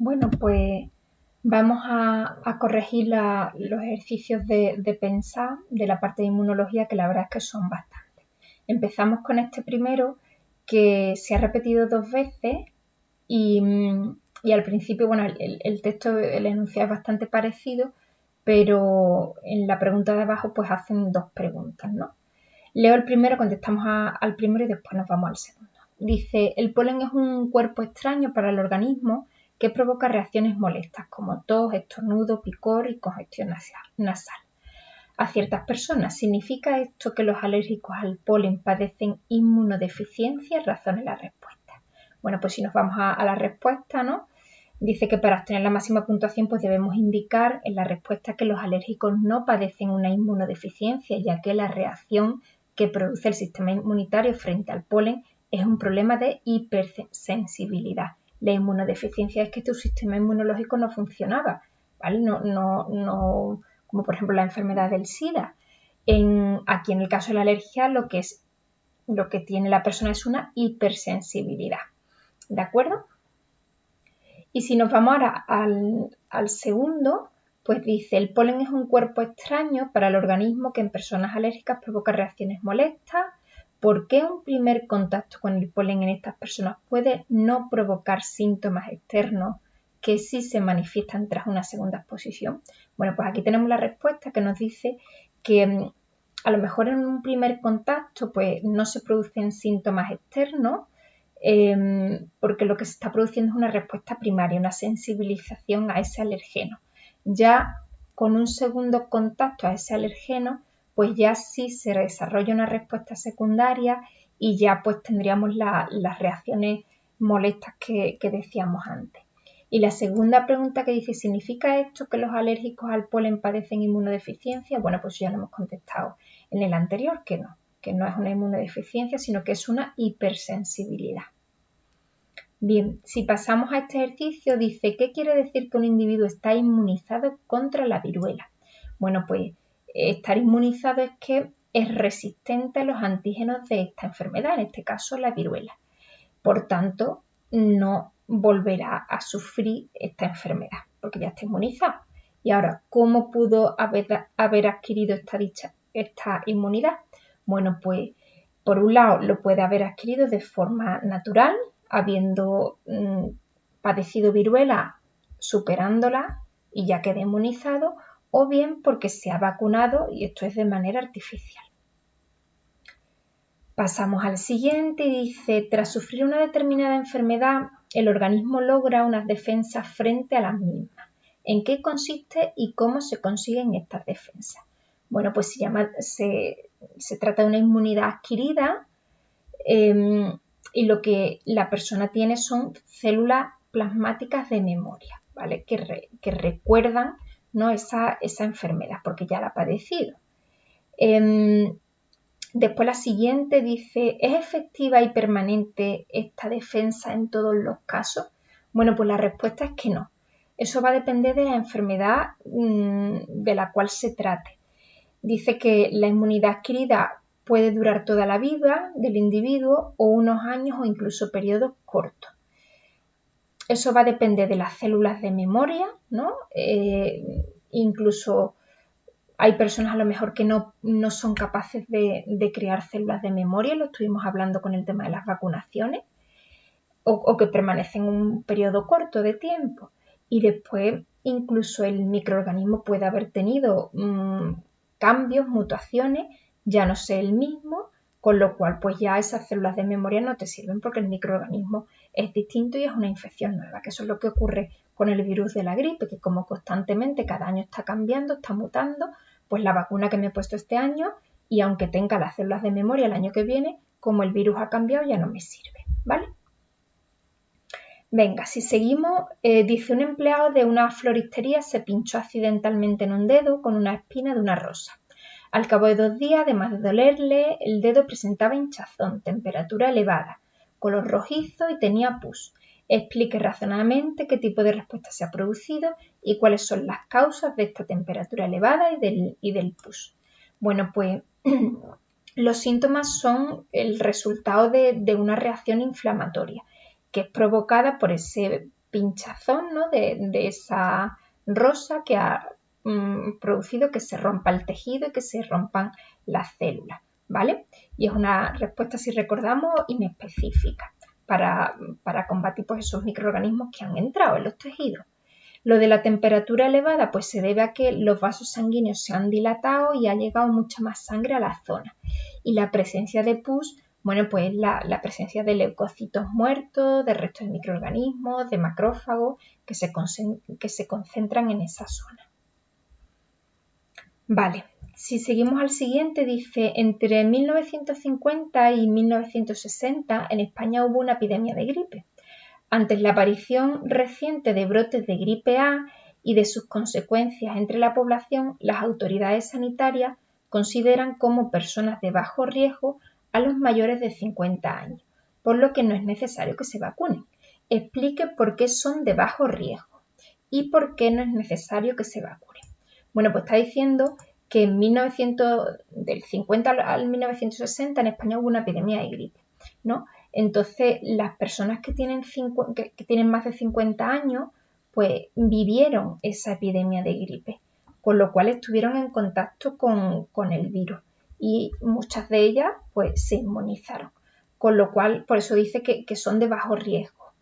Bueno, pues vamos a corregir los ejercicios de pensar de la parte de inmunología, que la verdad es que son bastantes. Empezamos con este primero, que se ha repetido 2 veces y al principio, bueno, el texto, el enunciado es bastante parecido, pero en la pregunta de abajo pues hacen 2 preguntas, ¿no? Leo el primero, contestamos al primero y después nos vamos al segundo. Dice, el polen es un cuerpo extraño para el organismo que provoca reacciones molestas como tos, estornudo, picor y congestión nasal a ciertas personas. ¿Significa esto que los alérgicos al polen padecen inmunodeficiencia? Razone la respuesta. Bueno, pues si nos vamos a la respuesta, ¿no? Dice que para obtener la máxima puntuación pues debemos indicar en la respuesta que los alérgicos no padecen una inmunodeficiencia, ya que la reacción que produce el sistema inmunitario frente al polen es un problema de hipersensibilidad. La inmunodeficiencia es que tu sistema inmunológico no funcionaba, ¿vale? No, como por ejemplo la enfermedad del SIDA. Aquí en el caso de la alergia lo que tiene la persona es una hipersensibilidad, ¿de acuerdo? Y si nos vamos ahora al segundo, pues dice, el polen es un cuerpo extraño para el organismo que en personas alérgicas provoca reacciones molestas. ¿Por qué un primer contacto con el polen en estas personas puede no provocar síntomas externos que sí se manifiestan tras una segunda exposición? Bueno, pues aquí tenemos la respuesta que nos dice que a lo mejor en un primer contacto pues no se producen síntomas externos, porque lo que se está produciendo es una respuesta primaria, una sensibilización a ese alergeno. Ya con un segundo contacto a ese alergeno, pues ya sí se desarrolla una respuesta secundaria y ya pues tendríamos las reacciones molestas que decíamos antes. Y la segunda pregunta que dice, ¿significa esto que los alérgicos al polen padecen inmunodeficiencia? Bueno, pues ya lo hemos contestado en el anterior, que no es una inmunodeficiencia, sino que es una hipersensibilidad. Bien, si pasamos a este ejercicio, dice, ¿qué quiere decir que un individuo está inmunizado contra la viruela? Bueno, pues estar inmunizado es que es resistente a los antígenos de esta enfermedad, en este caso la viruela. Por tanto, no volverá a sufrir esta enfermedad, porque ya está inmunizado. Y ahora, ¿cómo pudo haber adquirido esta inmunidad? Bueno, pues por un lado lo puede haber adquirido de forma natural, habiendo padecido viruela, superándola y ya queda inmunizado, o bien porque se ha vacunado y esto es de manera artificial. Pasamos al siguiente y dice, tras sufrir una determinada enfermedad, el organismo logra unas defensas frente a las mismas. ¿En qué consiste y cómo se consiguen estas defensas? Bueno, pues se trata de una inmunidad adquirida y lo que la persona tiene son células plasmáticas de memoria, ¿vale? Que recuerdan, ¿no? esa enfermedad porque ya la ha padecido. Después la siguiente dice, ¿es efectiva y permanente esta defensa en todos los casos? Bueno, pues la respuesta es que no. Eso va a depender de la enfermedad de la cual se trate. Dice que la inmunidad adquirida puede durar toda la vida del individuo o unos años o incluso periodos cortos. Eso va a depender de las células de memoria, ¿no? Incluso hay personas a lo mejor que no son capaces de crear células de memoria, lo estuvimos hablando con el tema de las vacunaciones, o que permanecen un periodo corto de tiempo. Y después incluso el microorganismo puede haber tenido cambios, mutaciones, ya no sé el mismo, con lo cual pues ya esas células de memoria no te sirven porque el microorganismo es distinto y es una infección nueva, que eso es lo que ocurre con el virus de la gripe, que como constantemente cada año está cambiando, está mutando, pues la vacuna que me he puesto este año y aunque tenga las células de memoria el año que viene, como el virus ha cambiado ya no me sirve, ¿vale? Venga, si seguimos, dice un empleado de una floristería se pinchó accidentalmente en un dedo con una espina de una rosa. Al cabo de 2 días, además de dolerle, el dedo presentaba hinchazón, temperatura elevada, color rojizo y tenía pus. Explique razonadamente qué tipo de respuesta se ha producido y cuáles son las causas de esta temperatura elevada y del pus. Bueno, pues los síntomas son el resultado de una reacción inflamatoria que es provocada por ese pinchazón, ¿no? de esa rosa que ha producido que se rompa el tejido y que se rompan las células, ¿vale? Y es una respuesta, si recordamos, inespecífica para combatir pues, esos microorganismos que han entrado en los tejidos. Lo de la temperatura elevada pues se debe a que los vasos sanguíneos se han dilatado y ha llegado mucha más sangre a la zona. Y la presencia de pus, bueno, pues la presencia de leucocitos muertos, de restos de microorganismos, de macrófagos que se concentran en esa zona. Vale, si seguimos al siguiente, dice, entre 1950 y 1960 en España hubo una epidemia de gripe. Ante la aparición reciente de brotes de gripe A y de sus consecuencias entre la población, las autoridades sanitarias consideran como personas de bajo riesgo a los mayores de 50 años, por lo que no es necesario que se vacunen. Explique por qué son de bajo riesgo y por qué no es necesario que se vacunen. Bueno, pues está diciendo que en del 50 al 1960 en España hubo una epidemia de gripe, ¿no? Entonces, las personas que tienen más de 50 años, pues vivieron esa epidemia de gripe, con lo cual estuvieron en contacto con el virus y muchas de ellas pues se inmunizaron, con lo cual por eso dice que son de bajo riesgo.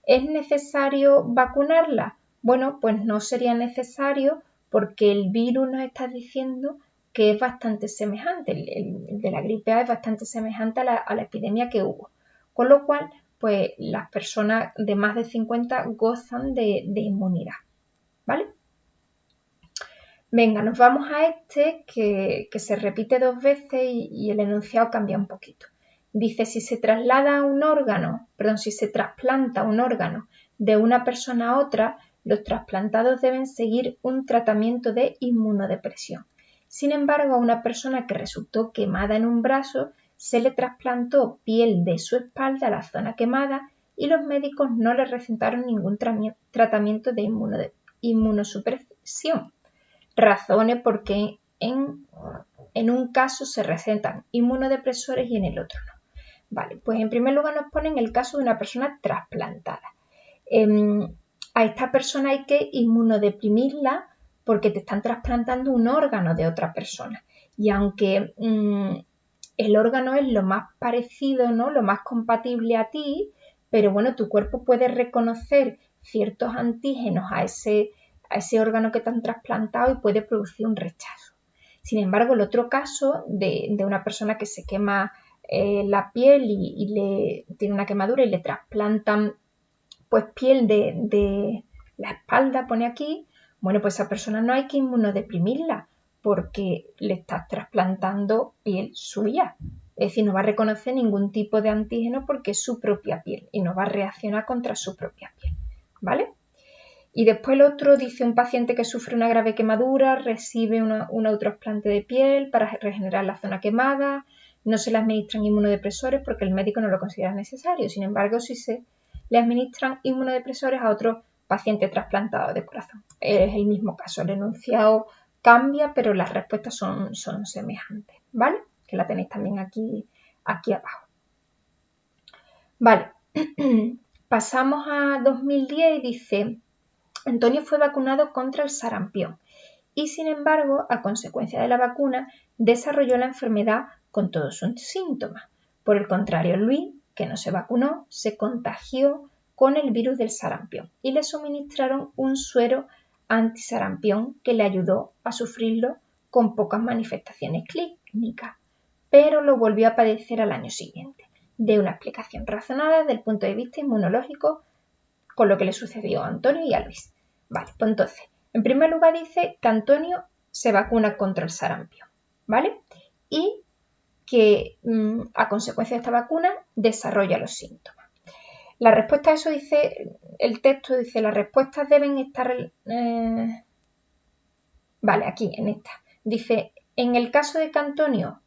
¿Es necesario vacunarlas? Bueno, pues no sería necesario porque el virus nos está diciendo que es bastante semejante, el de la gripe A es bastante semejante a la epidemia que hubo. Con lo cual, pues las personas de más de 50 gozan de inmunidad, ¿vale? Venga, nos vamos a este que se repite 2 veces y el enunciado cambia un poquito. Dice, si se trasplanta un órgano de una persona a otra, los trasplantados deben seguir un tratamiento de inmunodepresión. Sin embargo, a una persona que resultó quemada en un brazo, se le trasplantó piel de su espalda a la zona quemada y los médicos no le recetaron ningún tratamiento de inmunosupresión. Razones por qué en un caso se recetan inmunodepresores y en el otro no. Vale, pues en primer lugar nos ponen el caso de una persona trasplantada. A esta persona hay que inmunodeprimirla porque te están trasplantando un órgano de otra persona. Y aunque el órgano es lo más parecido, ¿no? Lo más compatible a ti, pero bueno, tu cuerpo puede reconocer ciertos antígenos a ese órgano que te han trasplantado y puede producir un rechazo. Sin embargo, el otro caso de una persona que se quema la piel y tiene una quemadura y le trasplantan pues piel de la espalda, pone aquí, bueno, pues a esa persona no hay que inmunodeprimirla porque le estás trasplantando piel suya. Es decir, no va a reconocer ningún tipo de antígeno porque es su propia piel y no va a reaccionar contra su propia piel, ¿vale? Y después el otro dice, un paciente que sufre una grave quemadura recibe un autotrasplante de piel para regenerar la zona quemada, no se le administran inmunodepresores porque el médico no lo considera necesario. Sin embargo, sí se le administran inmunodepresores a otro paciente trasplantado de corazón. Es el mismo caso, el enunciado cambia, pero las respuestas son semejantes, ¿vale? Que la tenéis también aquí abajo. Vale, pasamos a 2010 y dice, Antonio fue vacunado contra el sarampión y, sin embargo, a consecuencia de la vacuna, desarrolló la enfermedad con todos sus síntomas. Por el contrario, Luis, que no se vacunó, se contagió con el virus del sarampión y le suministraron un suero antisarampión que le ayudó a sufrirlo con pocas manifestaciones clínicas, pero lo volvió a padecer al año siguiente. De una explicación razonada desde el punto de vista inmunológico con lo que le sucedió a Antonio y a Luis. Vale, pues entonces, en primer lugar dice que Antonio se vacuna contra el sarampión, ¿vale? Y que a consecuencia de esta vacuna desarrolla los síntomas. La respuesta a eso dice, el texto dice, las respuestas deben estar, vale, aquí en esta. Dice, en el caso de Antonio,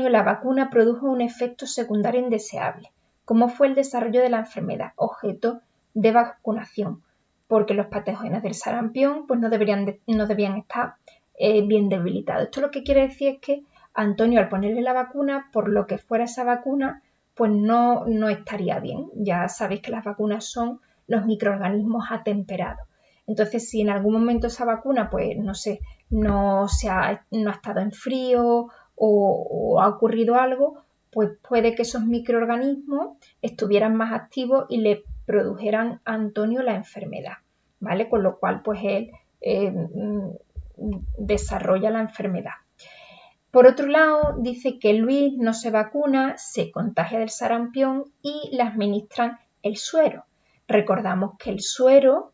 la vacuna produjo un efecto secundario indeseable, como fue el desarrollo de la enfermedad, objeto de vacunación, porque los patógenos del sarampión pues no debían estar bien debilitados. Esto lo que quiere decir es que Antonio, al ponerle la vacuna, por lo que fuera esa vacuna, pues no estaría bien. Ya sabéis que las vacunas son los microorganismos atemperados. Entonces, si en algún momento esa vacuna, pues no sé, no ha estado en frío o ha ocurrido algo, pues puede que esos microorganismos estuvieran más activos y le produjeran a Antonio la enfermedad, ¿vale? Con lo cual, pues él desarrolla la enfermedad. Por otro lado, dice que Luis no se vacuna, se contagia del sarampión y le administran el suero. Recordamos que el suero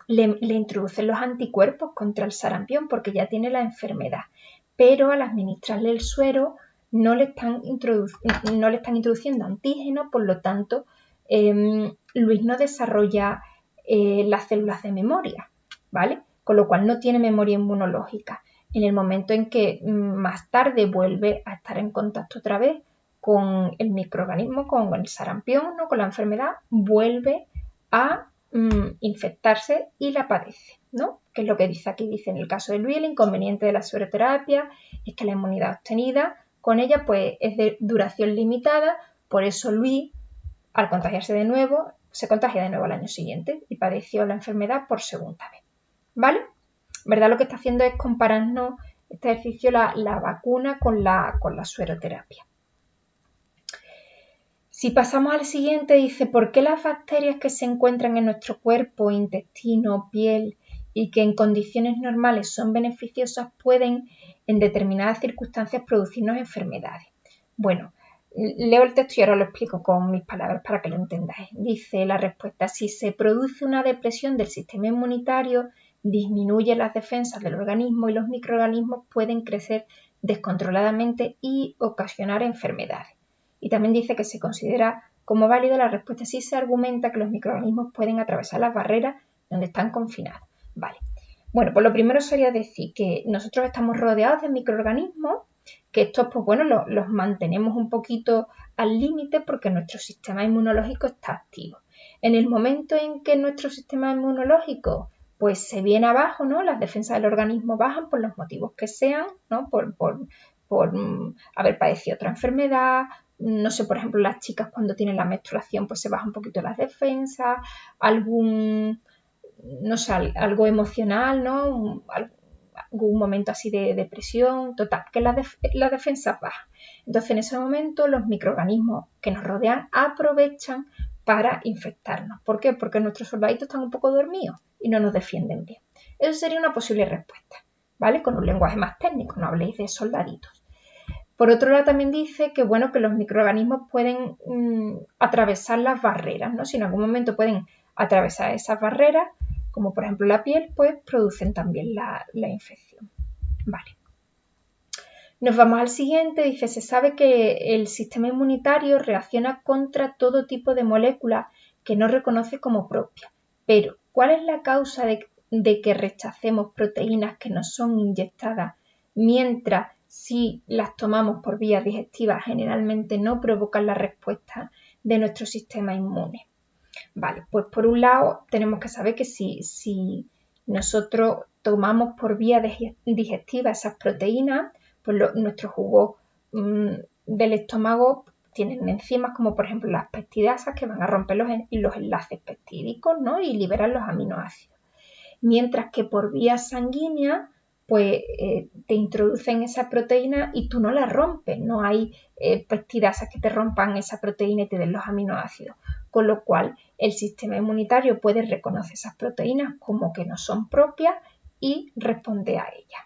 le introducen los anticuerpos contra el sarampión porque ya tiene la enfermedad, pero al administrarle el suero no le están introduciendo antígenos, por lo tanto, Luis no desarrolla las células de memoria, ¿vale? Con lo cual no tiene memoria inmunológica. En el momento en que más tarde vuelve a estar en contacto otra vez con el microorganismo, con el sarampión, ¿no? Con la enfermedad, vuelve a infectarse y la padece, ¿no? Que es lo que dice aquí, dice en el caso de Luis, el inconveniente de la sueroterapia es que la inmunidad obtenida con ella pues es de duración limitada, por eso Luis, al contagiarse de nuevo, se contagia de nuevo al año siguiente y padeció la enfermedad por segunda vez, ¿vale? ¿Verdad? Lo que está haciendo es compararnos este ejercicio la vacuna con la sueroterapia. Si pasamos al siguiente, dice, ¿por qué las bacterias que se encuentran en nuestro cuerpo, intestino, piel y que en condiciones normales son beneficiosas pueden en determinadas circunstancias producirnos enfermedades? Bueno, leo el texto y ahora lo explico con mis palabras para que lo entendáis. Dice la respuesta, si se produce una depresión del sistema inmunitario, disminuye las defensas del organismo y los microorganismos pueden crecer descontroladamente y ocasionar enfermedades. Y también dice que se considera como válida la respuesta si se argumenta que los microorganismos pueden atravesar las barreras donde están confinados. Vale. Bueno, pues lo primero sería decir que nosotros estamos rodeados de microorganismos, que estos, pues bueno, los mantenemos un poquito al límite porque nuestro sistema inmunológico está activo. En el momento en que nuestro sistema inmunológico pues se viene abajo, ¿no? Las defensas del organismo bajan por los motivos que sean, ¿no? Por haber padecido otra enfermedad, no sé, por ejemplo, las chicas cuando tienen la menstruación pues se baja un poquito las defensas, algún, no sé, algo emocional, ¿no? Algún momento así de depresión, total, que las defensas bajan. Entonces, en ese momento, los microorganismos que nos rodean aprovechan para infectarnos. ¿Por qué? Porque nuestros soldaditos están un poco dormidos y no nos defienden bien. Eso sería una posible respuesta, ¿vale? Con un lenguaje más técnico, no habléis de soldaditos. Por otro lado, también dice que, bueno, que los microorganismos pueden atravesar las barreras, ¿no? Si en algún momento pueden atravesar esas barreras, como por ejemplo la piel, pues producen también la infección. Vale. Nos vamos al siguiente, dice, se sabe que el sistema inmunitario reacciona contra todo tipo de moléculas que no reconoce como propias. Pero, ¿cuál es la causa de que rechacemos proteínas que nos son inyectadas, mientras si las tomamos por vía digestiva generalmente no provocan la respuesta de nuestro sistema inmune? Vale, pues por un lado tenemos que saber que si nosotros tomamos por vía digestiva esas proteínas, pues nuestros jugos del estómago tienen enzimas como por ejemplo las peptidasas que van a romper los enlaces peptídicos, ¿no? Y liberan los aminoácidos. Mientras que por vía sanguínea pues te introducen esa proteína y tú no la rompes, no hay peptidasas que te rompan esa proteína y te den los aminoácidos, con lo cual el sistema inmunitario puede reconocer esas proteínas como que no son propias y responde a ellas.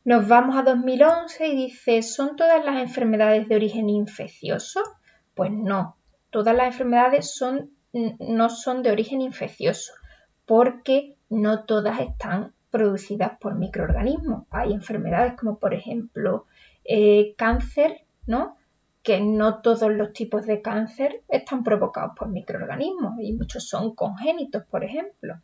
Nos vamos a 2011 y dice, ¿son todas las enfermedades de origen infeccioso? Pues no, todas las enfermedades no son de origen infeccioso, porque no todas están producidas por microorganismos. Hay enfermedades como por ejemplo cáncer, ¿no? Que no todos los tipos de cáncer están provocados por microorganismos y muchos son congénitos, por ejemplo.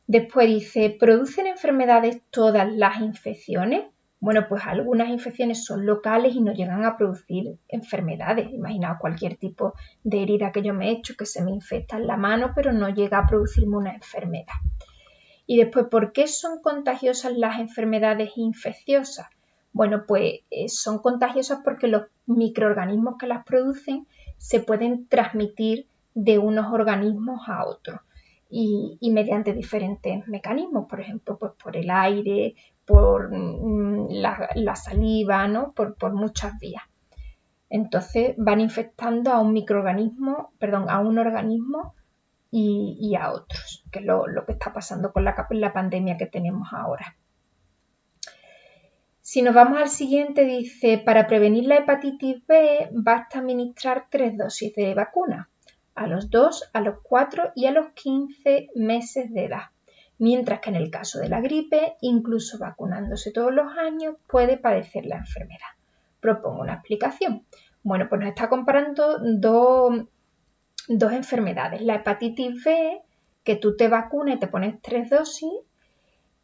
Después dice, ¿producen enfermedades todas las infecciones? Bueno, pues algunas infecciones son locales y no llegan a producir enfermedades. Imaginaos cualquier tipo de herida que yo me he hecho que se me infecta en la mano, pero no llega a producirme una enfermedad. Y después, ¿por qué son contagiosas las enfermedades infecciosas? Bueno, pues son contagiosas porque los microorganismos que las producen se pueden transmitir de unos organismos a otros y mediante diferentes mecanismos, por ejemplo, pues por el aire, por la saliva, ¿no? Por muchas vías. Entonces van infectando a un microorganismo, perdón, a un organismo y a otros, que es lo que está pasando con la pandemia que tenemos ahora. Si nos vamos al siguiente, dice, para prevenir la hepatitis B basta administrar 3 dosis de vacuna, a los 2, a los 4 y a los 15 meses de edad. Mientras que en el caso de la gripe, incluso vacunándose todos los años, puede padecer la enfermedad. Propongo una explicación. Bueno, pues nos está comparando dos enfermedades. La hepatitis B, que tú te vacunas y te pones 3 dosis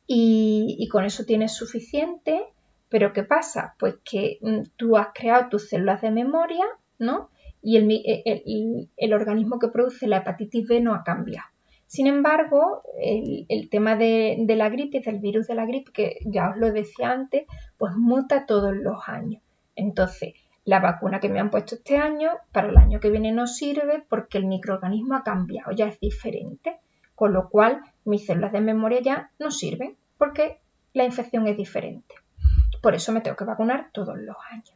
y con eso tienes suficiente. Pero ¿qué pasa? Pues que tú has creado tus células de memoria, ¿no? Y el organismo que produce la hepatitis B no ha cambiado. Sin embargo, el tema de la gripe, del virus de la gripe, que ya os lo decía antes, pues muta todos los años. Entonces, la vacuna que me han puesto este año, para el año que viene no sirve porque el microorganismo ha cambiado, ya es diferente. Con lo cual, mis células de memoria ya no sirven porque la infección es diferente. Por eso me tengo que vacunar todos los años.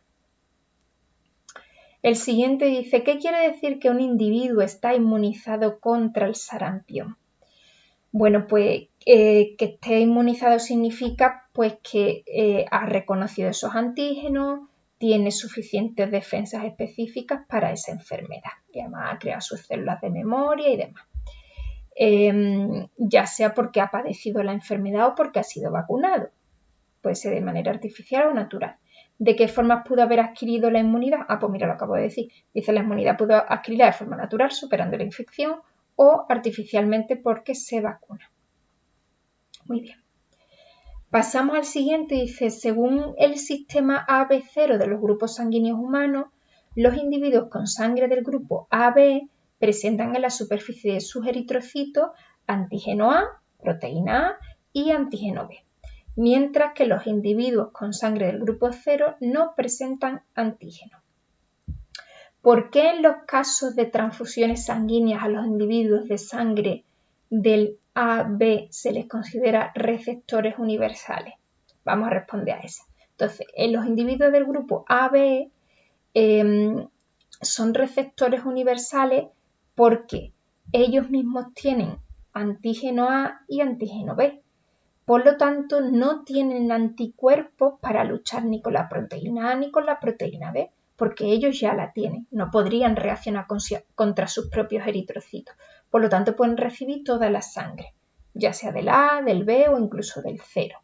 El siguiente dice, ¿qué quiere decir que un individuo está inmunizado contra el sarampión? Bueno, pues que esté inmunizado significa pues que ha reconocido esos antígenos, tiene suficientes defensas específicas para esa enfermedad y además ha creado sus células de memoria y demás. Ya sea porque ha padecido la enfermedad o porque ha sido vacunado. Puede ser de manera artificial o natural. ¿De qué formas pudo haber adquirido la inmunidad? Ah, pues mira, lo acabo de decir. Dice, la inmunidad pudo adquirirla de forma natural, superando la infección, o artificialmente porque se vacuna. Muy bien. Pasamos al siguiente. Dice, según el sistema AB0 de los grupos sanguíneos humanos, los individuos con sangre del grupo AB presentan en la superficie de sus eritrocitos antígeno A, proteína A y antígeno B, mientras que los individuos con sangre del grupo 0 no presentan antígeno. ¿Por qué en los casos de transfusiones sanguíneas a los individuos de sangre del AB se les considera receptores universales? Vamos a responder a eso. Entonces, en los individuos del grupo AB son receptores universales porque ellos mismos tienen antígeno A y antígeno B. Por lo tanto, no tienen anticuerpos para luchar ni con la proteína A ni con la proteína B, porque ellos ya la tienen. No podrían reaccionar contra sus propios eritrocitos. Por lo tanto, pueden recibir toda la sangre, ya sea del A, del B o incluso del 0.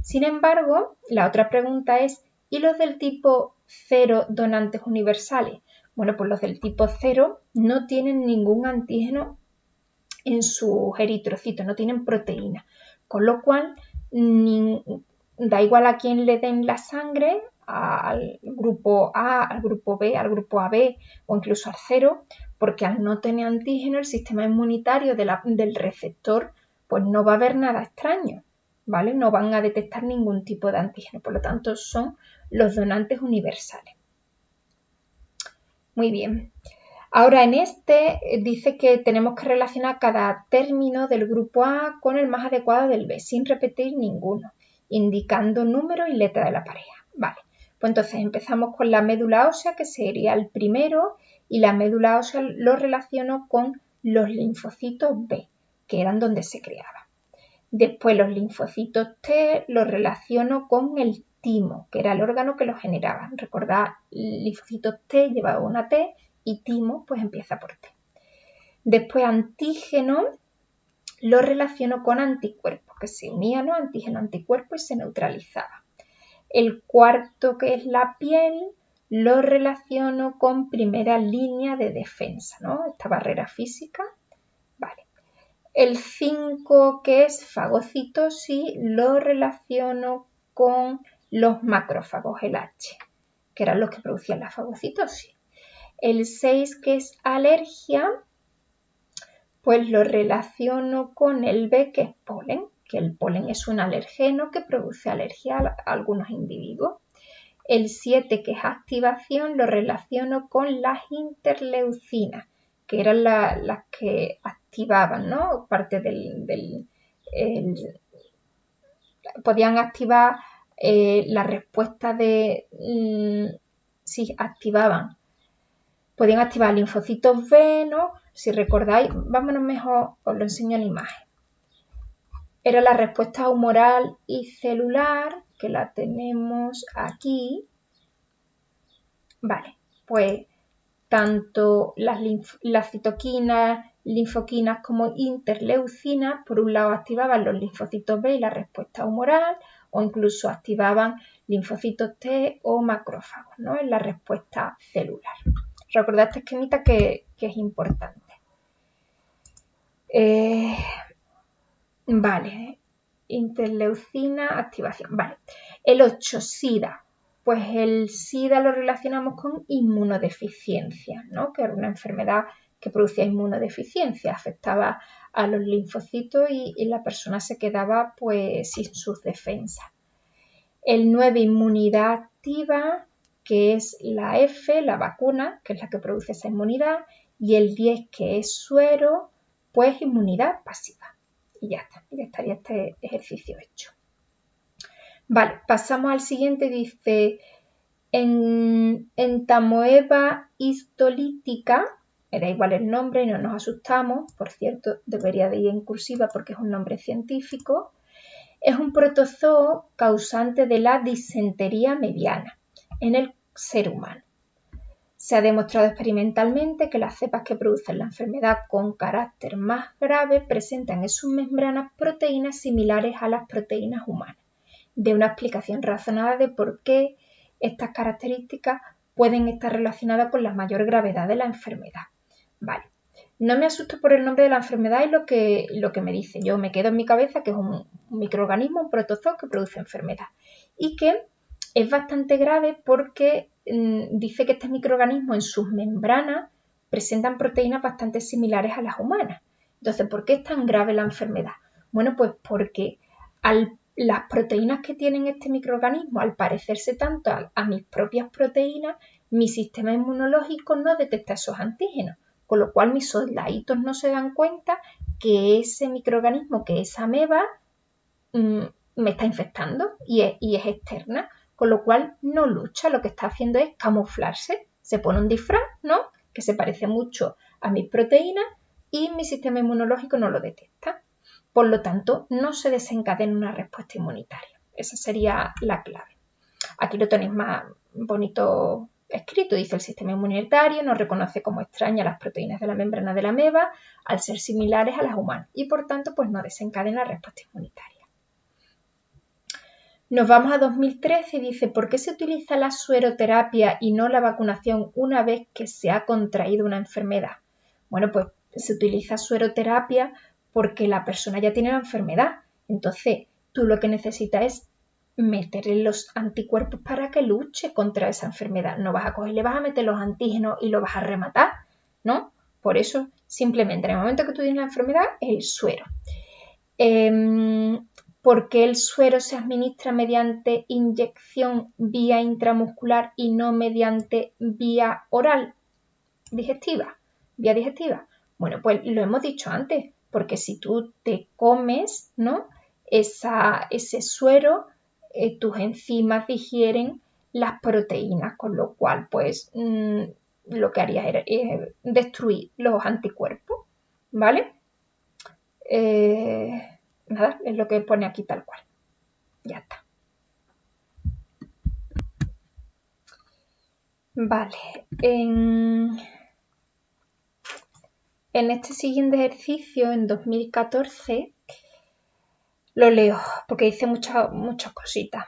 Sin embargo, la otra pregunta es, ¿y los del tipo 0 donantes universales? Bueno, pues los del tipo 0 no tienen ningún antígeno en sus eritrocitos, no tienen proteína. Con lo cual, da igual a quién le den la sangre, al grupo A, al grupo B, al grupo AB o incluso al 0, porque al no tener antígeno, el sistema inmunitario del receptor pues no va a ver nada extraño, ¿vale? No van a detectar ningún tipo de antígeno, por lo tanto son los donantes universales. Muy bien. Ahora en este dice que tenemos que relacionar cada término del grupo A con el más adecuado del B, sin repetir ninguno, indicando número y letra de la pareja. Vale, pues entonces empezamos con la médula ósea, que sería el primero, y la médula ósea lo relaciono con los linfocitos B, que eran donde se creaban. Después los linfocitos T los relaciono con el timo, que era el órgano que los generaba. Recordad, linfocitos T llevaba una T, y timo pues empieza por T. Después antígeno lo relaciono con anticuerpos, que se unían los antígeno-anticuerpos y se neutralizaba. El cuarto, que es la piel, lo relaciono con primera línea de defensa, ¿no? Esta barrera física. Vale. El 5, que es fagocitosis, lo relaciono con los macrófagos, el H, que eran los que producían la fagocitosis. El 6, que es alergia, pues lo relaciono con el B, que es polen, que el polen es un alergeno que produce alergia a algunos individuos. El 7, que es activación, lo relaciono con las interleucinas, que eran las que activaban, ¿no? Parte podían activar la respuesta de... si activaban. Podían activar linfocitos B, ¿no? Si recordáis, vámonos mejor, os lo enseño en imagen. Era la respuesta humoral y celular, que la tenemos aquí. Vale, pues tanto las citoquinas, linfoquinas como interleucinas, por un lado activaban los linfocitos B y la respuesta humoral, o incluso activaban linfocitos T o macrófagos, ¿no? En la respuesta celular. Recordad esta esquemita que es importante. Vale, interleucina, activación. Vale, el 8, SIDA. Pues el SIDA lo relacionamos con inmunodeficiencia, ¿no? Que era una enfermedad que producía inmunodeficiencia, afectaba a los linfocitos y la persona se quedaba pues sin sus defensas. El 9, inmunidad activa, que es la F, la vacuna, que es la que produce esa inmunidad, y el 10, que es suero, pues inmunidad pasiva. Y ya está, ya estaría este ejercicio hecho. Vale, pasamos al siguiente, dice, en entamoeba histolítica, me da igual el nombre, no nos asustamos, por cierto, debería de ir en cursiva porque es un nombre científico, es un protozoo causante de la disentería mediana en el ser humano. Se ha demostrado experimentalmente que las cepas que producen la enfermedad con carácter más grave presentan en sus membranas proteínas similares a las proteínas humanas, de una explicación razonada de por qué estas características pueden estar relacionadas con la mayor gravedad de la enfermedad. Vale, no me asusto por el nombre de la enfermedad y lo que me dice. Yo me quedo en mi cabeza que es un microorganismo, un protozoo que produce enfermedad y que es bastante grave porque dice que este microorganismo en sus membranas presentan proteínas bastante similares a las humanas. Entonces, ¿por qué es tan grave la enfermedad? Bueno, pues porque las proteínas que tienen este microorganismo, al parecerse tanto a mis propias proteínas, mi sistema inmunológico no detecta esos antígenos, con lo cual mis soldaditos no se dan cuenta que ese microorganismo, que esa ameba, me está infectando y es externa, con lo cual no lucha, lo que está haciendo es camuflarse, se pone un disfraz, ¿no? Que se parece mucho a mis proteínas y mi sistema inmunológico no lo detecta. Por lo tanto, no se desencadena una respuesta inmunitaria. Esa sería la clave. Aquí lo tenéis más bonito escrito. Dice: el sistema inmunitario no reconoce como extrañas las proteínas de la membrana de la ameba al ser similares a las humanas y por tanto pues no desencadena la respuesta inmunitaria. Nos vamos a 2013 y dice: ¿por qué se utiliza la sueroterapia y no la vacunación una vez que se ha contraído una enfermedad? Bueno, pues se utiliza sueroterapia porque la persona ya tiene la enfermedad. Entonces, tú lo que necesitas es meterle los anticuerpos para que luche contra esa enfermedad. No vas a coger, le vas a meter los antígenos y lo vas a rematar, ¿no? Por eso, simplemente en el momento que tú tienes la enfermedad, es el suero. Porque el suero se administra mediante inyección vía intramuscular y no mediante vía oral digestiva, vía digestiva. Bueno, pues lo hemos dicho antes, porque si tú te comes, ¿no? Ese suero, tus enzimas digieren las proteínas, con lo cual, pues, lo que harías era destruir los anticuerpos, ¿vale? Nada, es lo que pone aquí tal cual. Ya está. Vale, en este siguiente ejercicio, en 2014, lo leo porque dice muchas cositas.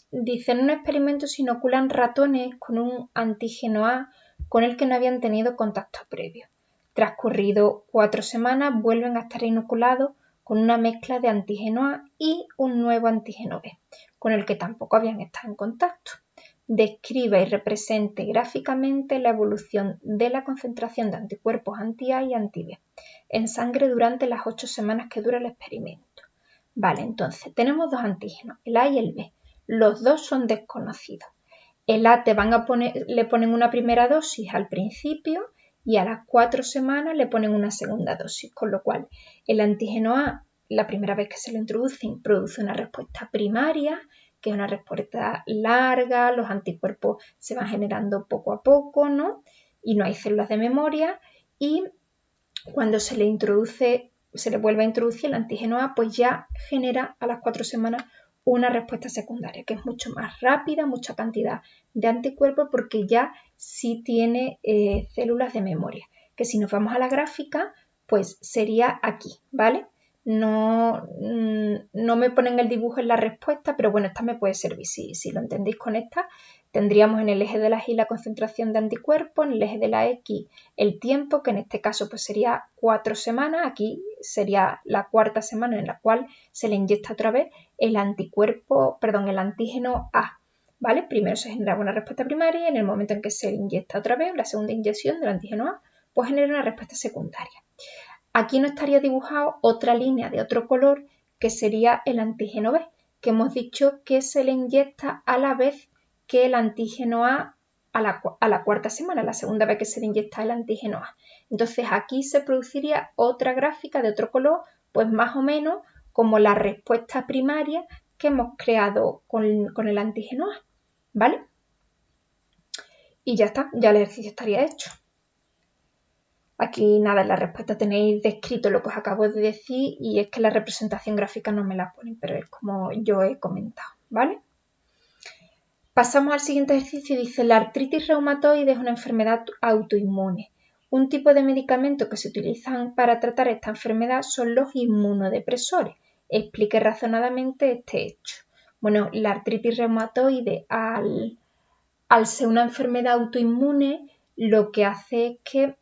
Dice: en un experimento se inoculan ratones con un antígeno A con el que no habían tenido contacto previo. Transcurrido 4 semanas, vuelven a estar inoculados con una mezcla de antígeno A y un nuevo antígeno B, con el que tampoco habían estado en contacto. Describe y represente gráficamente la evolución de la concentración de anticuerpos anti-A y anti-B en sangre durante las 8 semanas que dura el experimento. Vale, entonces tenemos dos antígenos, el A y el B. Los dos son desconocidos. El A le ponen una primera dosis al principio y a las 4 semanas le ponen una segunda dosis, con lo cual el antígeno A, la primera vez que se lo introducen, produce una respuesta primaria, que es una respuesta larga, los anticuerpos se van generando poco a poco, ¿no? Y no hay células de memoria, y cuando se le vuelve a introducir el antígeno A, pues ya genera a las 4 semanas una respuesta secundaria, que es mucho más rápida, mucha cantidad de anticuerpos, porque ya sí tiene células de memoria. Que si nos vamos a la gráfica, pues sería aquí, ¿vale? No me ponen el dibujo en la respuesta, pero bueno, esta me puede servir. Si lo entendéis con esta, tendríamos en el eje de la Y la concentración de anticuerpos, en el eje de la X el tiempo, que en este caso pues sería 4 semanas, aquí sería la cuarta semana en la cual se le inyecta otra vez el antígeno A, ¿vale? Primero se genera una respuesta primaria y en el momento en que se le inyecta otra vez, la segunda inyección del antígeno A, pues genera una respuesta secundaria. Aquí no estaría dibujado otra línea de otro color que sería el antígeno B, que hemos dicho que se le inyecta a la vez que el antígeno A la cuarta semana, la segunda vez que se le inyecta el antígeno A. Entonces aquí se produciría otra gráfica de otro color, pues más o menos como la respuesta primaria que hemos creado con el antígeno A, ¿vale? Y ya está, ya el ejercicio estaría hecho. Aquí nada, en la respuesta tenéis descrito lo que os acabo de decir y es que la representación gráfica no me la ponen, pero es como yo he comentado, ¿vale? Pasamos al siguiente ejercicio y dice: la artritis reumatoide es una enfermedad autoinmune. Un tipo de medicamentos que se utilizan para tratar esta enfermedad son los inmunodepresores. Explique razonadamente este hecho. Bueno, la artritis reumatoide al ser una enfermedad autoinmune, lo que hace es que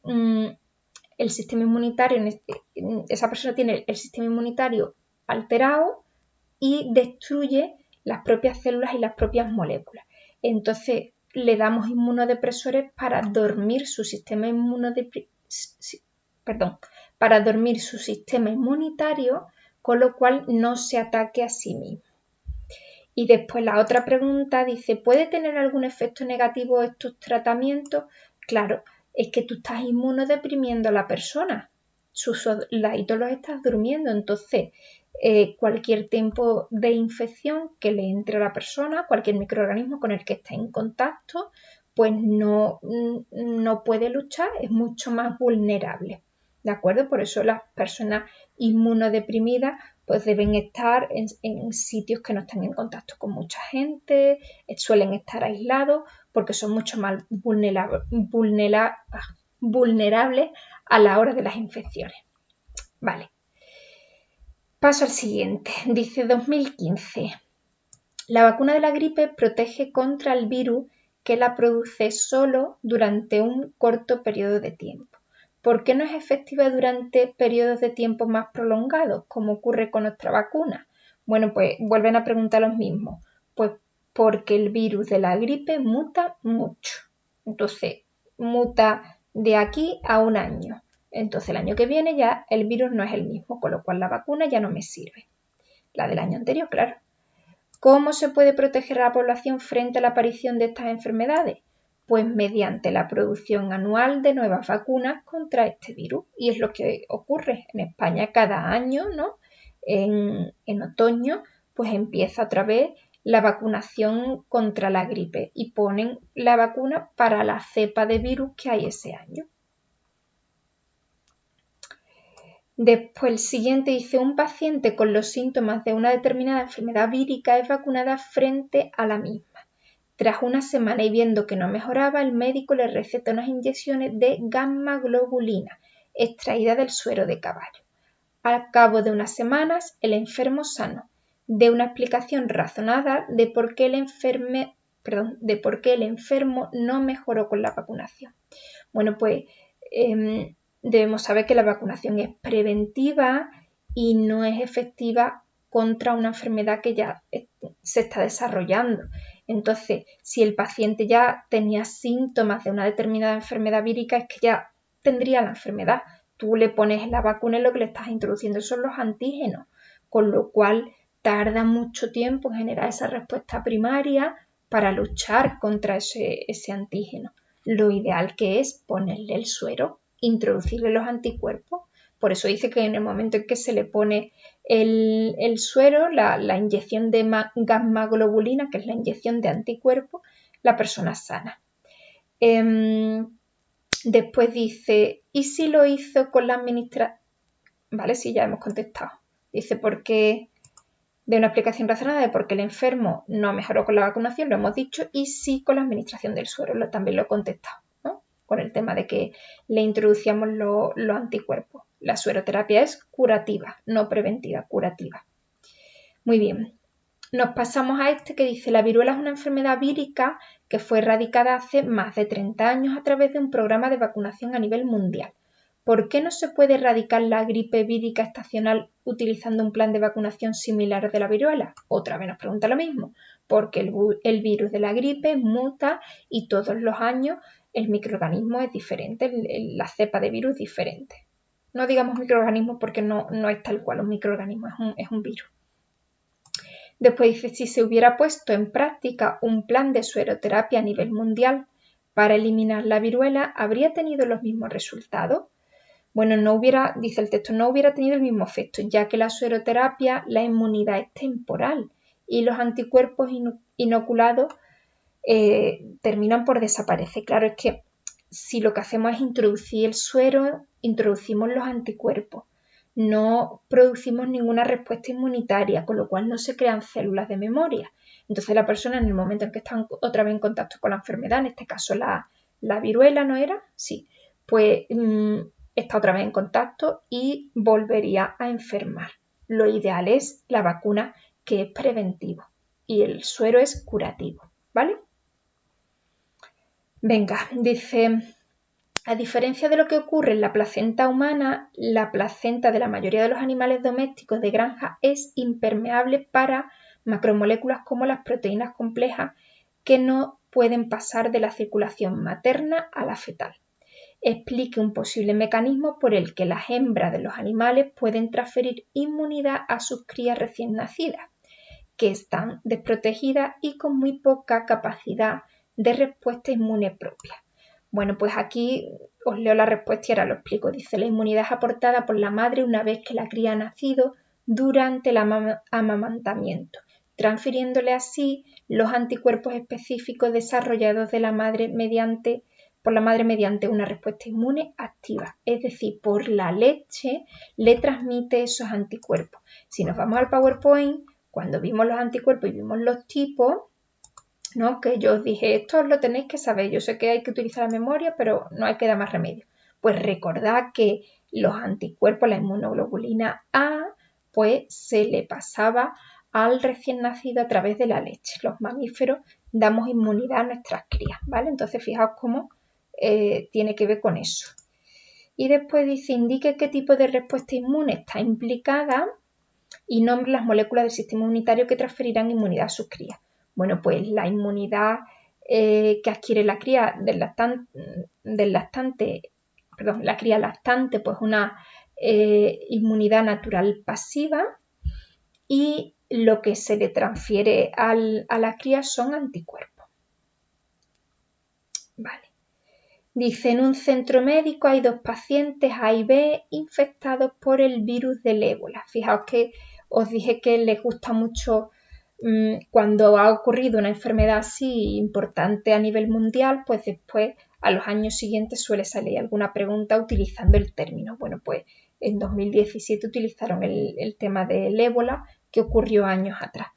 el sistema inmunitario, esa persona tiene el sistema inmunitario alterado y destruye las propias células y las propias moléculas. Entonces le damos inmunodepresores para dormir su sistema inmunitario, con lo cual no se ataque a sí mismo. Y después la otra pregunta dice: ¿puede tener algún efecto negativo estos tratamientos? Claro, es que tú estás inmunodeprimiendo a la persona, sus soldaditos los estás durmiendo, entonces cualquier tipo de infección que le entre a la persona, cualquier microorganismo con el que esté en contacto, pues no puede luchar, es mucho más vulnerable, ¿de acuerdo? Por eso las personas inmunodeprimidas pues deben estar en sitios que no estén en contacto con mucha gente, suelen estar aislados porque son mucho más vulnerables a la hora de las infecciones. Vale. Paso al siguiente. Dice 2015. La vacuna de la gripe protege contra el virus que la produce solo durante un corto periodo de tiempo. ¿Por qué no es efectiva durante periodos de tiempo más prolongados, como ocurre con nuestra vacuna? Bueno, pues vuelven a preguntar los mismos. Pues porque el virus de la gripe muta mucho. Entonces, muta de aquí a un año. Entonces, el año que viene ya el virus no es el mismo, con lo cual la vacuna ya no me sirve. La del año anterior, claro. ¿Cómo se puede proteger a la población frente a la aparición de estas enfermedades? Pues mediante la producción anual de nuevas vacunas contra este virus. Y es lo que ocurre en España cada año, ¿no? En otoño, pues empieza otra vez la vacunación contra la gripe y ponen la vacuna para la cepa de virus que hay ese año. Después el siguiente dice: un paciente con los síntomas de una determinada enfermedad vírica es vacunada frente a la misma. Tras una semana y viendo que no mejoraba, el médico le receta unas inyecciones de gamma globulina extraída del suero de caballo. Al cabo de unas semanas, el enfermo sano. De una explicación razonada de por qué el enfermo no mejoró con la vacunación. Bueno, pues debemos saber que la vacunación es preventiva y no es efectiva contra una enfermedad que ya se está desarrollando. Entonces, si el paciente ya tenía síntomas de una determinada enfermedad vírica, es que ya tendría la enfermedad. Tú le pones la vacuna y lo que le estás introduciendo son los antígenos, con lo cual tarda mucho tiempo en generar esa respuesta primaria para luchar contra ese antígeno. Lo ideal que es ponerle el suero, introducirle los anticuerpos. Por eso dice que en el momento en que se le pone el suero, la inyección de gamma-globulina, que es la inyección de anticuerpos, la persona sana. Después dice, ¿y si lo hizo con la administración? Vale, sí, ya hemos contestado. Dice, ¿por qué? De una explicación razonada de por qué el enfermo no mejoró con la vacunación, lo hemos dicho, y sí con la administración del suero, también lo he contestado, ¿no? Con el tema de que le introducíamos los anticuerpos. La sueroterapia es curativa, no preventiva, curativa. Muy bien. Nos pasamos a este que dice, la viruela es una enfermedad vírica que fue erradicada hace más de 30 años a través de un programa de vacunación a nivel mundial. ¿Por qué no se puede erradicar la gripe vírica estacional utilizando un plan de vacunación similar al de la viruela? Otra vez nos pregunta lo mismo. Porque el virus de la gripe muta y todos los años el microorganismo es diferente, la cepa de virus es diferente. No digamos microorganismo porque no es tal cual un microorganismo, es un virus. Después dice, si se hubiera puesto en práctica un plan de sueroterapia a nivel mundial para eliminar la viruela, ¿habría tenido los mismos resultados? Bueno, dice el texto, no hubiera tenido el mismo efecto, ya que la sueroterapia, la inmunidad es temporal y los anticuerpos inoculados terminan por desaparecer. Claro, es que si lo que hacemos es introducir el suero, introducimos los anticuerpos. No producimos ninguna respuesta inmunitaria, con lo cual no se crean células de memoria. Entonces la persona en el momento en que está otra vez en contacto con la enfermedad, en este caso la viruela, ¿no era? Sí, pues está otra vez en contacto y volvería a enfermar. Lo ideal es la vacuna, que es preventivo, y el suero es curativo, ¿vale? Venga, dice, a diferencia de lo que ocurre en la placenta humana, la placenta de la mayoría de los animales domésticos de granja es impermeable para macromoléculas como las proteínas complejas que no pueden pasar de la circulación materna a la fetal. Explique un posible mecanismo por el que las hembras de los animales pueden transferir inmunidad a sus crías recién nacidas, que están desprotegidas y con muy poca capacidad de respuesta inmune propia. Bueno, pues aquí os leo la respuesta y ahora lo explico. Dice, la inmunidad es aportada por la madre una vez que la cría ha nacido durante el amamantamiento, transfiriéndole así los anticuerpos específicos desarrollados de por la madre mediante una respuesta inmune activa. Es decir, por la leche le transmite esos anticuerpos. Si nos vamos al PowerPoint, cuando vimos los anticuerpos y vimos los tipos, ¿no? Que yo os dije, esto lo tenéis que saber, yo sé que hay que utilizar la memoria, pero no hay que dar más remedio. Pues recordad que los anticuerpos, la inmunoglobulina A, pues se le pasaba al recién nacido a través de la leche. Los mamíferos damos inmunidad a nuestras crías, ¿vale? Entonces fijaos cómo tiene que ver con eso. Y después dice, indique qué tipo de respuesta inmune está implicada y nombre las moléculas del sistema inmunitario que transferirán inmunidad a sus crías. Bueno, pues la inmunidad que adquiere la cría la cría lactante, pues una inmunidad natural pasiva, y lo que se le transfiere a la cría son anticuerpos. Vale. Dice, en un centro médico hay 2 pacientes A y B infectados por el virus del ébola. Fijaos que os dije que les gusta mucho cuando ha ocurrido una enfermedad así importante a nivel mundial, pues después a los años siguientes suele salir alguna pregunta utilizando el término. Bueno, pues en 2017 utilizaron el tema del ébola, que ocurrió años atrás.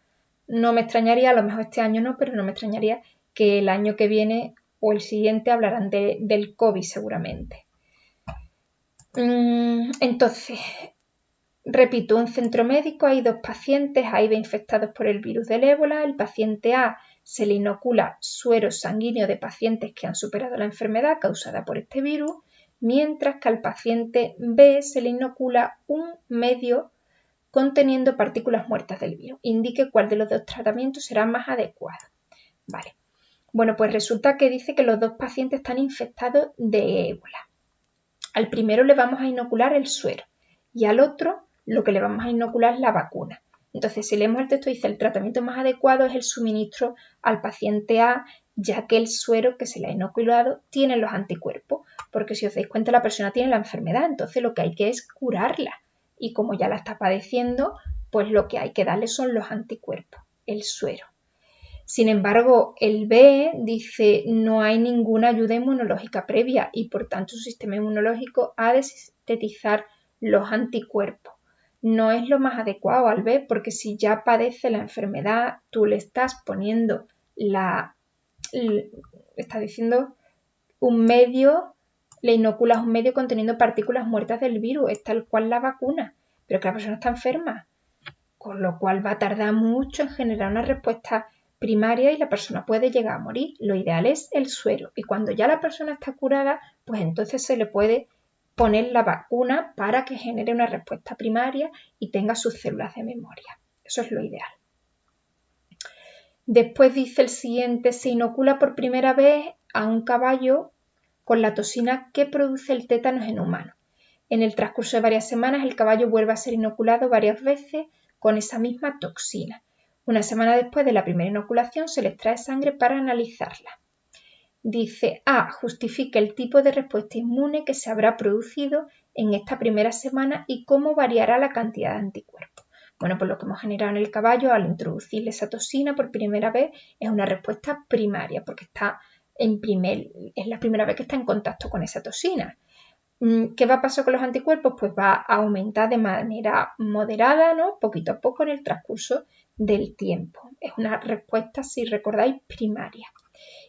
No me extrañaría, a lo mejor este año no, pero no me extrañaría que el año que viene o el siguiente hablarán del COVID seguramente. Entonces, repito, un centro médico, hay 2 pacientes A y B infectados por el virus del ébola. El paciente A se le inocula suero sanguíneo de pacientes que han superado la enfermedad causada por este virus, mientras que al paciente B se le inocula un medio conteniendo partículas muertas del virus. Indique cuál de los 2 tratamientos será más adecuado. Vale. Bueno, pues resulta que dice que los 2 pacientes están infectados de ébola. Al primero le vamos a inocular el suero y al otro lo que le vamos a inocular es la vacuna. Entonces, si leemos el texto, dice el tratamiento más adecuado es el suministro al paciente A, ya que el suero que se le ha inoculado tiene los anticuerpos, porque si os dais cuenta la persona tiene la enfermedad, entonces lo que hay que es curarla y como ya la está padeciendo, pues lo que hay que darle son los anticuerpos, el suero. Sin embargo, el B dice no hay ninguna ayuda inmunológica previa y por tanto su sistema inmunológico ha de sintetizar los anticuerpos. No es lo más adecuado al B porque si ya padece la enfermedad, tú le estás poniendo está diciendo un medio, le inoculas un medio conteniendo partículas muertas del virus, es tal cual la vacuna, pero que la persona está enferma, con lo cual va a tardar mucho en generar una respuesta primaria y la persona puede llegar a morir. Lo ideal es el suero y cuando ya la persona está curada, pues entonces se le puede poner la vacuna para que genere una respuesta primaria y tenga sus células de memoria. Eso es lo ideal. Después dice el siguiente, se inocula por primera vez a un caballo con la toxina que produce el tétanos en humanos. En el transcurso de varias semanas el caballo vuelve a ser inoculado varias veces con esa misma toxina. Una semana después de la primera inoculación se le extrae sangre para analizarla. Dice A. Justifica el tipo de respuesta inmune que se habrá producido en esta primera semana y cómo variará la cantidad de anticuerpos. Bueno, pues lo que hemos generado en el caballo al introducirle esa toxina por primera vez es una respuesta primaria porque es la primera vez que está en contacto con esa toxina. ¿Qué va a pasar con los anticuerpos? Pues va a aumentar de manera moderada, ¿no? Poquito a poco en el transcurso del tiempo. Es una respuesta, si recordáis, primaria.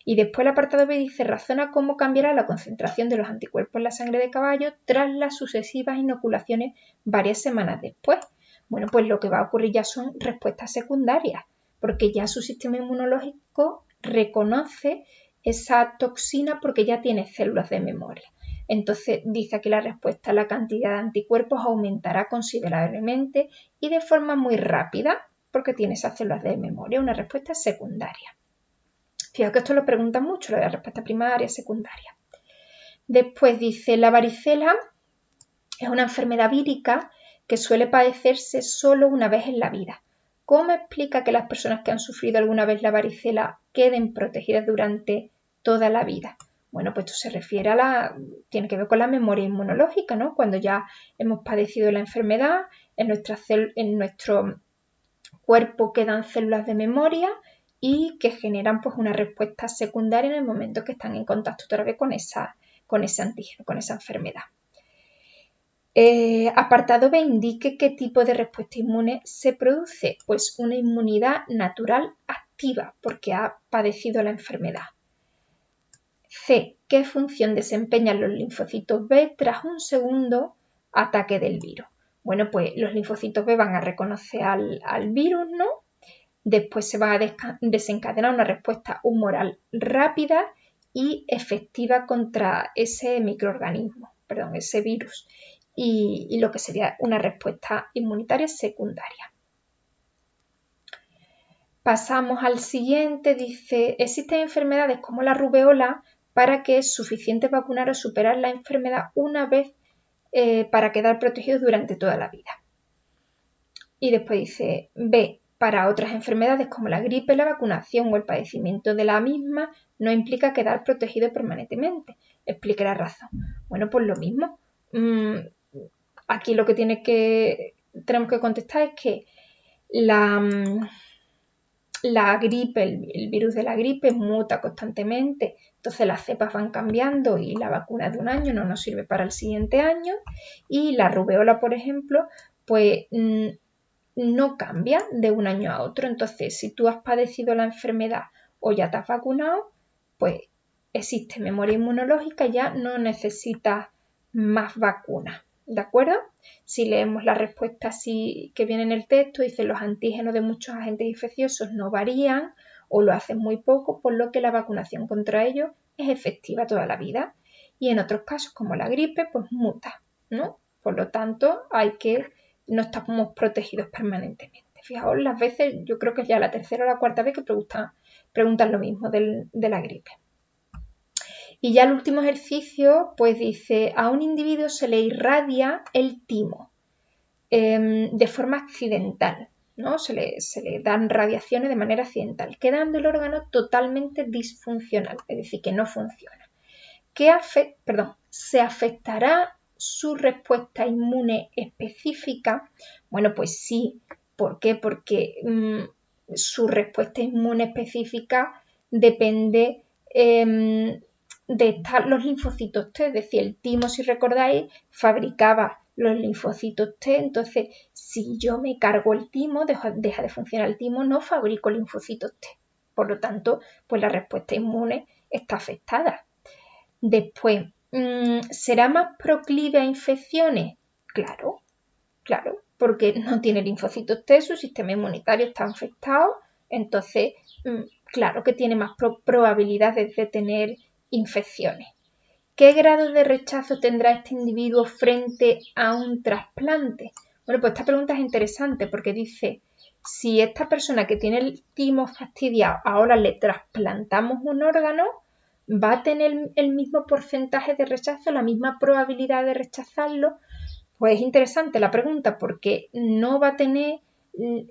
Y después el apartado B dice, razona cómo cambiará la concentración de los anticuerpos en la sangre de caballo tras las sucesivas inoculaciones varias semanas después. Bueno, pues lo que va a ocurrir ya son respuestas secundarias, porque ya su sistema inmunológico reconoce esa toxina porque ya tiene células de memoria. Entonces dice que la respuesta a la cantidad de anticuerpos aumentará considerablemente y de forma muy rápida porque tiene esas células de memoria, una respuesta secundaria. Fijaos que esto lo preguntan mucho, lo de la respuesta primaria y secundaria. Después dice, la varicela es una enfermedad vírica que suele padecerse solo una vez en la vida. ¿Cómo explica que las personas que han sufrido alguna vez la varicela queden protegidas durante toda la vida? Bueno, pues esto se refiere tiene que ver con la memoria inmunológica, ¿no? Cuando ya hemos padecido la enfermedad, en nuestro cuerpo quedan células de memoria y que generan pues una respuesta secundaria en el momento que están en contacto otra vez con ese antígeno, con esa enfermedad. Apartado B, indique qué tipo de respuesta inmune se produce. Pues una inmunidad natural activa porque ha padecido la enfermedad. C, ¿qué función desempeñan los linfocitos B tras un segundo ataque del virus? Bueno, pues los linfocitos B van a reconocer al virus, ¿no? Después se va a desencadenar una respuesta humoral rápida y efectiva contra ese microorganismo, ese virus. Y lo que sería una respuesta inmunitaria secundaria. Pasamos al siguiente, dice, existen enfermedades como la rubeola para que es suficiente vacunar o superar la enfermedad una vez para quedar protegidos durante toda la vida. Y después dice, B, para otras enfermedades como la gripe, la vacunación o el padecimiento de la misma no implica quedar protegido permanentemente. Explique la razón. Bueno, pues lo mismo. Aquí lo que tenemos que contestar es que la gripe, el virus de la gripe muta constantemente, entonces las cepas van cambiando y la vacuna de un año no nos sirve para el siguiente año y la rubeola, por ejemplo, pues no cambia de un año a otro. Entonces, si tú has padecido la enfermedad o ya te has vacunado, pues existe memoria inmunológica, ya no necesitas más vacunas. ¿De acuerdo? Si leemos la respuesta así que viene en el texto, dice los antígenos de muchos agentes infecciosos no varían o lo hacen muy poco, por lo que la vacunación contra ellos es efectiva toda la vida. Y en otros casos, como la gripe, pues muta, ¿no? Por lo tanto, no estamos protegidos permanentemente. Fijaos las veces, yo creo que es ya la tercera o la cuarta vez que preguntan lo mismo de la gripe. Y ya el último ejercicio, pues dice, a un individuo se le irradia el timo de forma accidental. ¿no? Se le dan radiaciones de manera accidental, quedando el órgano totalmente disfuncional, es decir, que no funciona. ¿Se afectará su respuesta inmune específica? Bueno, pues sí. ¿Por qué? Porque su respuesta inmune específica depende de los linfocitos T, es decir, el timo, si recordáis, fabricaba los linfocitos T, entonces si yo me cargo el timo, deja de funcionar el timo, no fabrico linfocitos T. Por lo tanto, pues la respuesta inmune está afectada. Después, ¿será más proclive a infecciones? Claro, porque no tiene linfocitos T, su sistema inmunitario está afectado, entonces, claro que tiene más probabilidades de tener infecciones. ¿Qué grado de rechazo tendrá este individuo frente a un trasplante? Bueno, pues esta pregunta es interesante porque dice, si esta persona que tiene el timo fastidiado ahora le trasplantamos un órgano, ¿va a tener el mismo porcentaje de rechazo, la misma probabilidad de rechazarlo? Pues es interesante la pregunta porque no va a tener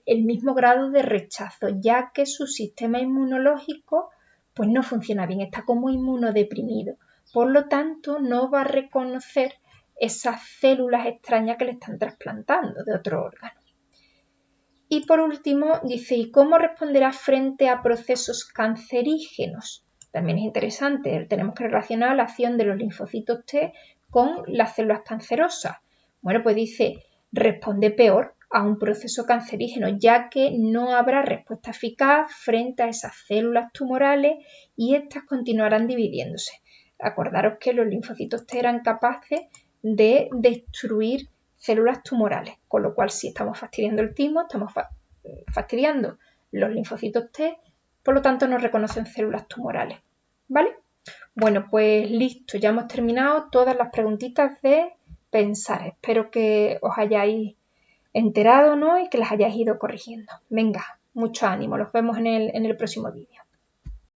el mismo grado de rechazo, ya que su sistema inmunológico pues no funciona bien, está como inmunodeprimido. Por lo tanto, no va a reconocer esas células extrañas que le están trasplantando de otro órgano. Y por último, dice, ¿y cómo responderá frente a procesos cancerígenos? También es interesante, tenemos que relacionar la acción de los linfocitos T con las células cancerosas. Bueno, pues dice, responde peor a un proceso cancerígeno, ya que no habrá respuesta eficaz frente a esas células tumorales y éstas continuarán dividiéndose. Acordaros que los linfocitos T eran capaces de destruir células tumorales, con lo cual si estamos fastidiando el timo, estamos fastidiando los linfocitos T, por lo tanto no reconocen células tumorales, ¿vale? Bueno, pues listo, ya hemos terminado todas las preguntitas de pensar. Espero que os hayáis enterado, ¿no? Y que las hayáis ido corrigiendo. Venga, mucho ánimo, los vemos en el próximo vídeo.